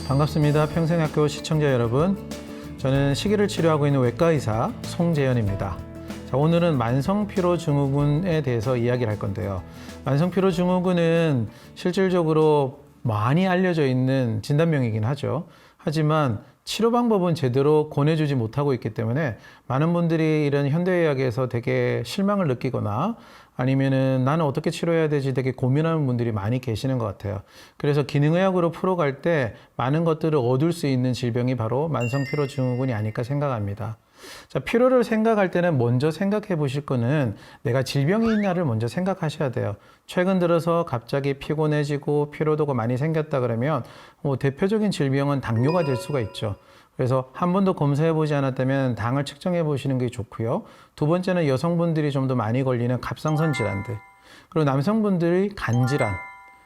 반갑습니다. 평생학교 시청자 여러분. 저는 시기를 치료하고 있는 외과의사 송재현입니다. 자, 오늘은 만성피로증후군에 대해서 이야기를 할 건데요. 만성피로증후군은 실질적으로 많이 알려져 있는 진단명이긴 하죠. 하지만 치료 방법은 제대로 권해주지 못하고 있기 때문에 많은 분들이 이런 현대의학에서 되게 실망을 느끼거나 아니면은 나는 어떻게 치료해야 되지 되게 고민하는 분들이 많이 계시는 것 같아요. 그래서 기능의학으로 풀어갈 때 많은 것들을 얻을 수 있는 질병이 바로 만성피로증후군이 아닐까 생각합니다. 자, 피로를 생각할 때는 먼저 생각해 보실 거는 내가 질병이 있냐를 먼저 생각하셔야 돼요. 최근 들어서 갑자기 피곤해지고 피로도가 많이 생겼다 그러면 대표적인 질병은 당뇨가 될 수가 있죠. 그래서 한 번도 검사해 보지 않았다면 당을 측정해 보시는 게 좋고요. 두 번째는 여성분들이 좀 더 많이 걸리는 갑상선 질환들, 그리고 남성분들이 간질환,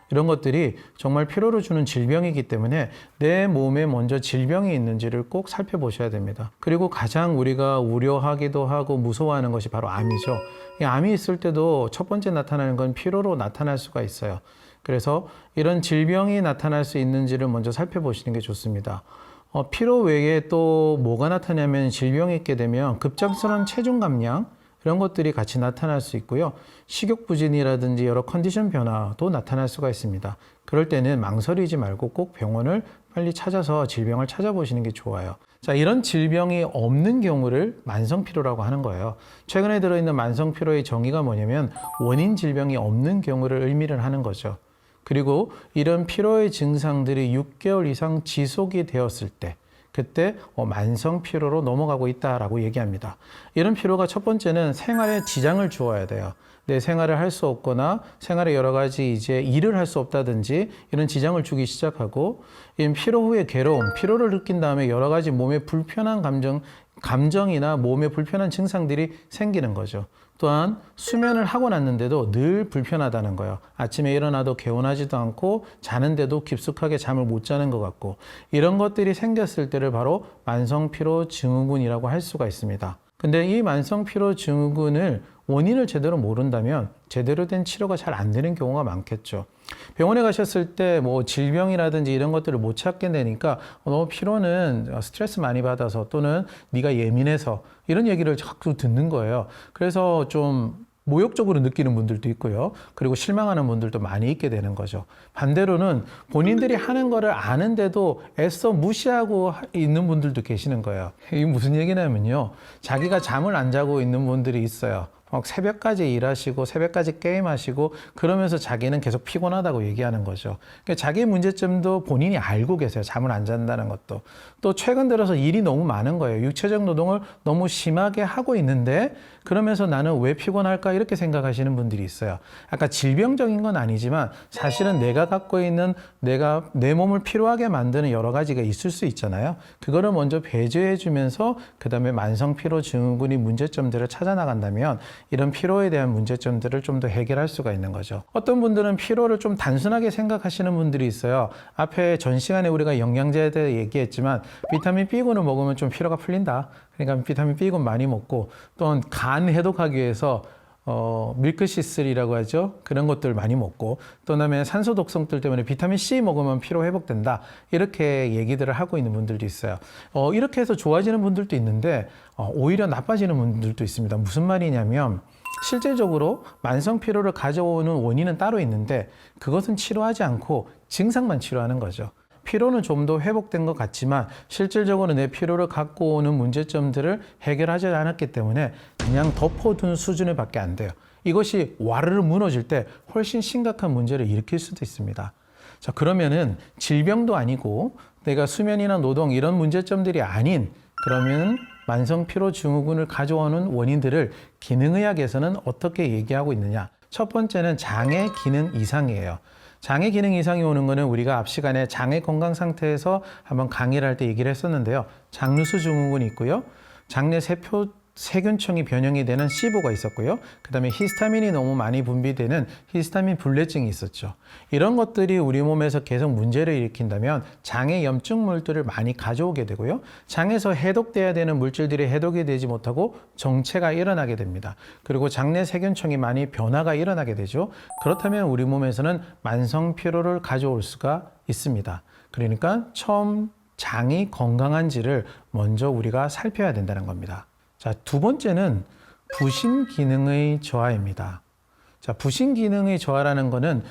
이런 것들이 정말 피로를 주는 질병이기 때문에 내 몸에 먼저 질병이 있는지를 꼭 살펴보셔야 됩니다. 그리고 가장 우리가 우려하기도 하고 무서워하는 것이 바로 암이죠. 이 암이 있을 때도 첫 번째 나타나는 건 피로로 나타날 수가 있어요. 그래서 이런 질병이 나타날 수 있는지를 먼저 살펴보시는 게 좋습니다. 피로 외에 또 뭐가 나타나면 질병이 있게 되면 급작스러운 체중 감량, 이런 것들이 같이 나타날 수 있고요. 식욕부진이라든지 여러 컨디션 변화도 나타날 수가 있습니다. 그럴 때는 망설이지 말고 꼭 병원을 빨리 찾아서 질병을 찾아보시는 게 좋아요. 자, 이런 질병이 없는 경우를 만성피로라고 하는 거예요. 최근에 들어있는 만성피로의 정의가 뭐냐면 원인 질병이 없는 경우를 의미를 하는 거죠. 그리고 이런 피로의 증상들이 6개월 이상 지속이 되었을 때 그때 만성 피로로 넘어가고 있다라고 얘기합니다. 이런 피로가 첫 번째는 생활에 지장을 주어야 돼요. 내 생활을 할 수 없거나 생활에 여러 가지 이제 일을 할 수 없다든지 이런 지장을 주기 시작하고, 이런 피로 후에 괴로움, 피로를 느낀 다음에 여러 가지 몸에 불편한 감정이나 몸에 불편한 증상들이 생기는 거죠. 또한 수면을 하고 났는데도 늘 불편하다는 거예요. 아침에 일어나도 개운하지도 않고 자는데도 깊숙하게 잠을 못 자는 것 같고, 이런 것들이 생겼을 때를 바로 만성피로증후군이라고 할 수가 있습니다. 근데 이 만성피로증후군을 원인을 제대로 모른다면 제대로 된 치료가 잘 안 되는 경우가 많겠죠. 병원에 가셨을 때 뭐 질병이라든지 이런 것들을 못 찾게 되니까 너무 피로는 스트레스 많이 받아서 또는 네가 예민해서 이런 얘기를 자꾸 듣는 거예요. 그래서 좀 모욕적으로 느끼는 분들도 있고요. 그리고 실망하는 분들도 많이 있게 되는 거죠. 반대로는 본인들이 하는 거를 아는데도 애써 무시하고 있는 분들도 계시는 거예요. 이게 무슨 얘기냐면요. 자기가 잠을 안 자고 있는 분들이 있어요. 막 새벽까지 일하시고 새벽까지 게임하시고 그러면서 자기는 계속 피곤하다고 얘기하는 거죠. 그러니까 자기 문제점도 본인이 알고 계세요. 잠을 안 잔다는 것도. 또 최근 들어서 일이 너무 많은 거예요. 육체적 노동을 너무 심하게 하고 있는데 그러면서 나는 왜 피곤할까 이렇게 생각하시는 분들이 있어요. 아까 질병적인 건 아니지만 사실은 내가 갖고 있는 내 몸을 피로하게 만드는 여러 가지가 있을 수 있잖아요. 그거를 먼저 배제해 주면서 그 다음에 만성피로증후군의 문제점들을 찾아 나간다면 이런 피로에 대한 문제점들을 좀 더 해결할 수가 있는 거죠. 어떤 분들은 피로를 좀 단순하게 생각하시는 분들이 있어요. 앞에 전 시간에 우리가 영양제에 대해 얘기했지만 비타민 B군을 먹으면 좀 피로가 풀린다. 그러니까 비타민 B군 많이 먹고, 또는 간 해독하기 위해서 밀크시슬이라고 하죠. 그런 것들 많이 먹고, 또 그다음에 산소 독성들 때문에 비타민 C 먹으면 피로 회복된다. 이렇게 얘기들을 하고 있는 분들도 있어요. 이렇게 해서 좋아지는 분들도 있는데 오히려 나빠지는 분들도 있습니다. 무슨 말이냐면 실질적으로 만성 피로를 가져오는 원인은 따로 있는데 그것은 치료하지 않고 증상만 치료하는 거죠. 피로는 좀 더 회복된 것 같지만 실질적으로 내 피로를 갖고 오는 문제점들을 해결하지 않았기 때문에 그냥 덮어둔 수준에 밖에 안 돼요. 이것이 와르르 무너질 때 훨씬 심각한 문제를 일으킬 수도 있습니다. 자, 그러면은 질병도 아니고 내가 수면이나 노동 이런 문제점들이 아닌, 그러면 만성피로증후군을 가져오는 원인들을 기능의학에서는 어떻게 얘기하고 있느냐. 첫 번째는 장의 기능 이상이에요. 장의 기능 이상이 오는 거는 우리가 앞 시간에 장의 건강 상태에서 한번 강의를 할 때 얘기를 했었는데요. 장누수 증후군이 있고요. 장내 세포 세균층이 변형이 되는 시보가 있었고요. 그다음에 히스타민이 너무 많이 분비되는 히스타민 불내증이 있었죠. 이런 것들이 우리 몸에서 계속 문제를 일으킨다면 장에 염증물들을 많이 가져오게 되고요. 장에서 해독돼야 되는 물질들이 해독이 되지 못하고 정체가 일어나게 됩니다. 그리고 장내 세균층이 많이 변화가 일어나게 되죠. 그렇다면 우리 몸에서는 만성 피로를 가져올 수가 있습니다. 그러니까 처음 장이 건강한지를 먼저 우리가 살펴야 된다는 겁니다. 자, 두 번째는 부신 기능의 저하입니다. 자, 부신 기능의 저하라는 거는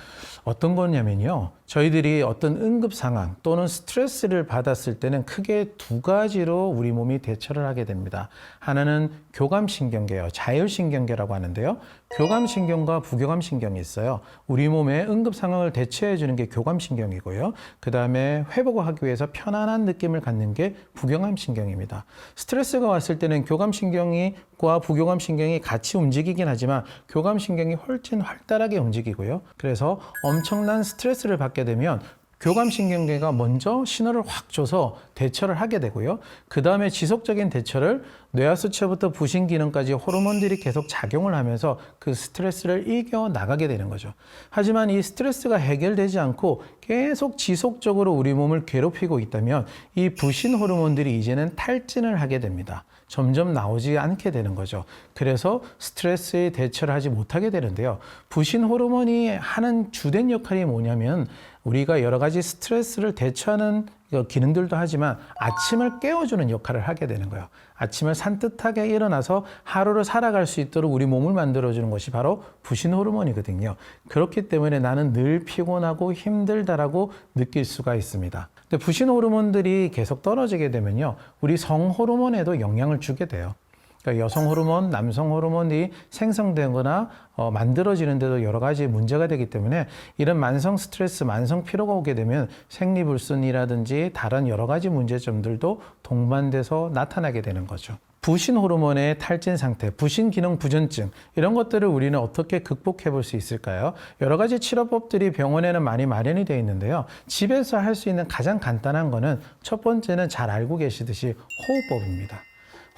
어떤 거냐면요. 저희들이 어떤 응급 상황 또는 스트레스를 받았을 때는 크게 두 가지로 우리 몸이 대처를 하게 됩니다. 하나는 교감신경계요. 자율신경계라고 하는데요. 교감신경과 부교감신경이 있어요. 우리 몸의 응급 상황을 대처해 주는 게 교감신경이고요. 그 다음에 회복하기 위해서 편안한 느낌을 갖는 게 부교감신경입니다. 스트레스가 왔을 때는 교감신경과 부교감신경이 같이 움직이긴 하지만 교감신경이 훨씬 활달하게 움직이고요. 그래서 엄청난 스트레스를 받게 되면 교감신경계가 먼저 신호를 확 줘서 대처를 하게 되고요. 그 다음에 지속적인 대처를 뇌하수체부터 부신기능까지 호르몬들이 계속 작용을 하면서 그 스트레스를 이겨나가게 되는 거죠. 하지만 이 스트레스가 해결되지 않고 계속 지속적으로 우리 몸을 괴롭히고 있다면 이 부신 호르몬들이 이제는 탈진을 하게 됩니다. 점점 나오지 않게 되는 거죠. 그래서 스트레스에 대처를 하지 못하게 되는데요. 부신 호르몬이 하는 주된 역할이 뭐냐면 우리가 여러 가지 스트레스를 대처하는 기능들도 하지만 아침을 깨워주는 역할을 하게 되는 거예요. 아침을 산뜻하게 일어나서 하루를 살아갈 수 있도록 우리 몸을 만들어주는 것이 바로 부신 호르몬이거든요. 그렇기 때문에 나는 늘 피곤하고 힘들다라고 느낄 수가 있습니다. 근데 부신 호르몬들이 계속 떨어지게 되면요, 우리 성 호르몬에도 영향을 주게 돼요. 그러니까 여성 호르몬, 남성 호르몬이 생성되거나 만들어지는 데도 여러 가지 문제가 되기 때문에 이런 만성 스트레스, 만성 피로가 오게 되면 생리불순이라든지 다른 여러 가지 문제점들도 동반돼서 나타나게 되는 거죠. 부신 호르몬의 탈진 상태, 부신 기능 부전증 이런 것들을 우리는 어떻게 극복해 볼 수 있을까요? 여러 가지 치료법들이 병원에는 많이 마련이 되어 있는데요. 집에서 할 수 있는 가장 간단한 거는 첫 번째는 잘 알고 계시듯이 호흡법입니다.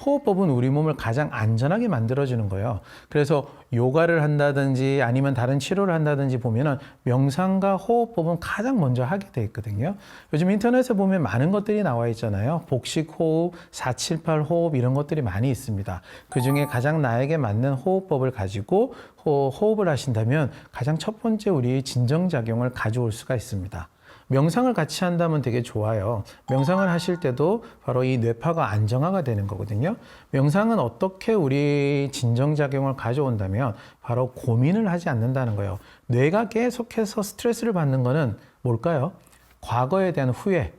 호흡법은 우리 몸을 가장 안전하게 만들어주는 거예요. 그래서 요가를 한다든지 아니면 다른 치료를 한다든지 보면은 명상과 호흡법은 가장 먼저 하게 돼 있거든요. 요즘 인터넷에 보면 많은 것들이 나와 있잖아요. 복식 호흡, 478 호흡 이런 것들이 많이 있습니다. 그 중에 가장 나에게 맞는 호흡법을 가지고 호흡을 하신다면 가장 첫 번째 우리 진정작용을 가져올 수가 있습니다. 명상을 같이 한다면 되게 좋아요. 명상을 하실 때도 바로 이 뇌파가 안정화가 되는 거거든요. 명상은 어떻게 우리 진정작용을 가져온다면 바로 고민을 하지 않는다는 거예요. 뇌가 계속해서 스트레스를 받는 거는 뭘까요? 과거에 대한 후회,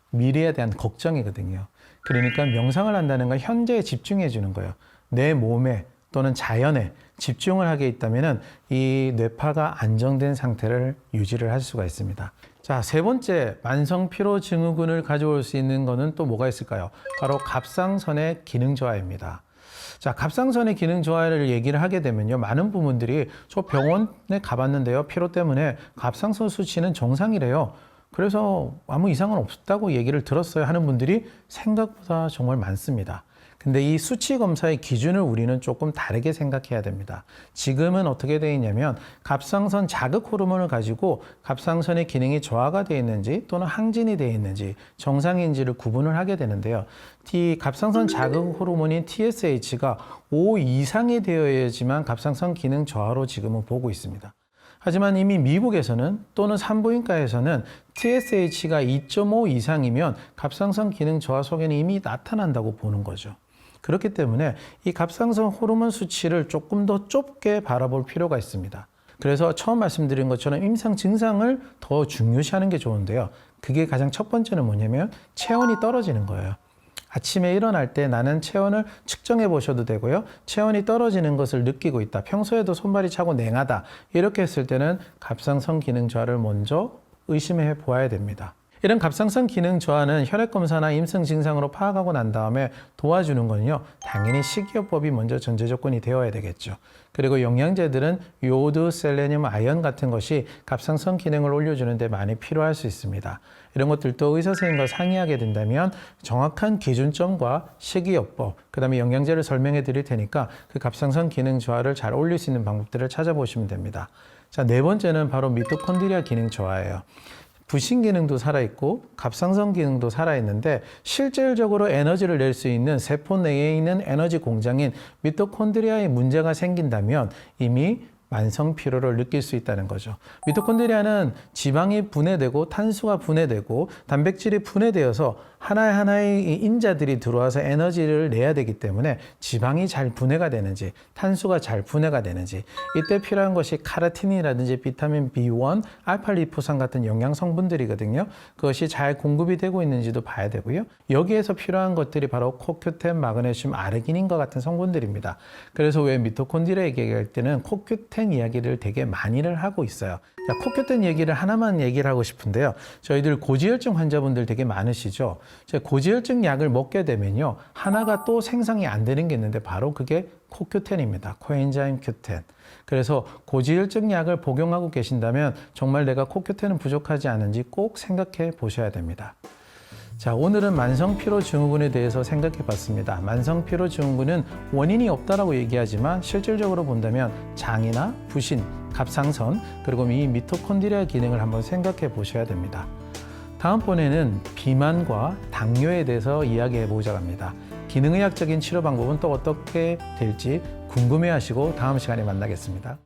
미래에 대한 걱정이거든요. 그러니까 명상을 한다는 건 현재에 집중해 주는 거예요. 내 몸에 또는 자연에 집중을 하게 있다면 이 뇌파가 안정된 상태를 유지를 할 수가 있습니다. 자, 세 번째 만성 피로 증후군을 가져올 수 있는 거는 또 뭐가 있을까요? 바로 갑상선의 기능 저하입니다. 자, 갑상선의 기능 저하를 얘기를 하게 되면요, 많은 부분들이 저 병원에 가봤는데요, 피로 때문에 갑상선 수치는 정상이래요. 그래서 아무 이상은 없다고 얘기를 들었어요 하는 분들이 생각보다 정말 많습니다. 근데 이 수치 검사의 기준을 우리는 조금 다르게 생각해야 됩니다. 지금은 어떻게 되어 있냐면 갑상선 자극 호르몬을 가지고 갑상선의 기능이 저하가 되어 있는지 또는 항진이 되어 있는지 정상인지를 구분을 하게 되는데요. 이 갑상선 자극 호르몬인 TSH가 5 이상이 되어야지만 갑상선 기능 저하로 지금은 보고 있습니다. 하지만 이미 미국에서는 또는 산부인과에서는 TSH가 2.5 이상이면 갑상선 기능 저하 소견이 이미 나타난다고 보는 거죠. 그렇기 때문에 이 갑상선 호르몬 수치를 조금 더 좁게 바라볼 필요가 있습니다. 그래서 처음 말씀드린 것처럼 임상 증상을 더 중요시하는 게 좋은데요. 그게 가장 첫 번째는 뭐냐면 체온이 떨어지는 거예요. 아침에 일어날 때 나는 체온을 측정해 보셔도 되고요. 체온이 떨어지는 것을 느끼고 있다. 평소에도 손발이 차고 냉하다. 이렇게 했을 때는 갑상선 기능 저하를 먼저 의심해 보아야 됩니다. 이런 갑상선 기능 저하는 혈액 검사나 임상 증상으로 파악하고 난 다음에 도와주는 거는요, 당연히 식이요법이 먼저 전제 조건이 되어야 되겠죠. 그리고 영양제들은 요오드, 셀레늄, 아연 같은 것이 갑상선 기능을 올려주는 데 많이 필요할 수 있습니다. 이런 것들도 의사 선생님과 상의하게 된다면 정확한 기준점과 식이요법, 그 다음에 영양제를 설명해 드릴 테니까 그 갑상선 기능 저하를 잘 올릴 수 있는 방법들을 찾아보시면 됩니다. 자, 네 번째는 바로 미토콘드리아 기능 저하예요. 부신 기능도 살아있고 갑상선 기능도 살아있는데 실질적으로 에너지를 낼 수 있는 세포 내에 있는 에너지 공장인 미토콘드리아에 문제가 생긴다면 이미 만성 피로를 느낄 수 있다는 거죠. 미토콘드리아는 지방이 분해되고 탄수가 분해되고 단백질이 분해되어서 하나하나의 인자들이 들어와서 에너지를 내야 되기 때문에 지방이 잘 분해가 되는지 탄수가 잘 분해가 되는지 이때 필요한 것이 카로틴이라든지 비타민 B1, 알파리포산 같은 영양 성분들이거든요. 그것이 잘 공급이 되고 있는지도 봐야 되고요. 여기에서 필요한 것들이 바로 코큐텐, 마그네슘, 아르기닌과 같은 성분들입니다. 그래서 왜 미토콘드리아 얘기할 때는 코큐텐 이야기를 되게 많이를 하고 있어요. 자, 코큐텐 얘기를 하나만 얘기를 하고 싶은데요. 저희들 고지혈증 환자분들 되게 많으시죠? 고지혈증 약을 먹게 되면요, 하나가 또 생성이 안 되는 게 있는데 바로 그게 코큐텐입니다. 코엔자임 Q10. 그래서 고지혈증 약을 복용하고 계신다면 정말 내가 코큐텐은 부족하지 않은지 꼭 생각해 보셔야 됩니다. 자, 오늘은 만성피로증후군에 대해서 생각해 봤습니다. 만성피로증후군은 원인이 없다라고 얘기하지만 실질적으로 본다면 장이나 부신, 갑상선, 그리고 이 미토콘드리아 기능을 한번 생각해 보셔야 됩니다. 다음번에는 비만과 당뇨에 대해서 이야기해 보자고 합니다. 기능의학적인 치료 방법은 또 어떻게 될지 궁금해 하시고 다음 시간에 만나겠습니다.